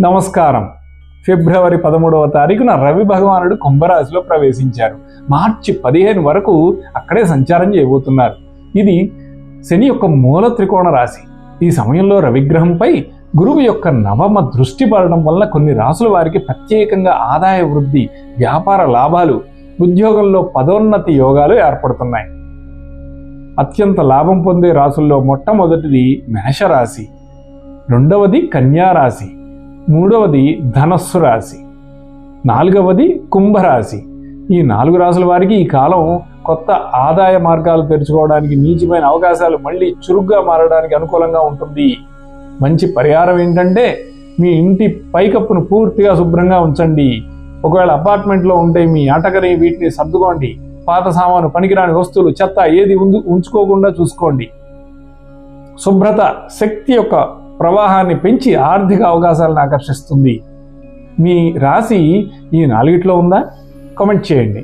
నమస్కారం. ఫిబ్రవరి 13వ తారీఖున రవి భగవానుడు కుంభరాశిలో ప్రవేశించారు. మార్చి 15 వరకు అక్కడే సంచారం చేయబోతున్నారు. ఇది శని యొక్క మూల త్రికోణ రాశి. ఈ సమయంలో రవిగ్రహంపై గురువు యొక్క నవమ దృష్టి పడడం వలన కొన్ని రాసుల వారికి ప్రత్యేకంగా ఆదాయ వృద్ధి, వ్యాపార లాభాలు, ఉద్యోగంలో పదోన్నతి యోగాలు ఏర్పడుతున్నాయి. అత్యంత లాభం పొందే రాసుల్లో మొట్టమొదటిది మేషరాశి, రెండవది కన్యారాశి, మూడవది ధనస్సు రాశి, నాలుగవది కుంభరాశి. ఈ 4 రాసుల వారికి ఈ కాలం కొత్త ఆదాయ మార్గాలు తెరుచుకోవడానికి, నీచమైన అవకాశాలు మళ్ళీ చురుగ్గా మారడానికి అనుకూలంగా ఉంటుంది. మంచి పరిహారం ఏంటంటే, మీ ఇంటి పైకప్పును పూర్తిగా శుభ్రంగా ఉంచండి. ఒకవేళ అపార్ట్మెంట్లో ఉంటే మీ అటకని వీటిని సర్దుకోండి. పాత సామాను, పనికిరాని వస్తువులు, చెత్త ఏది ఉంచుకోకుండా చూసుకోండి. శుభ్రత శక్తి యొక్క ప్రవాహాన్ని పెంచి ఆర్థిక అవకాశాలను ఆకర్షిస్తుంది. మీ రాశి ఈ 4 ఉందా? కామెంట్ చేయండి.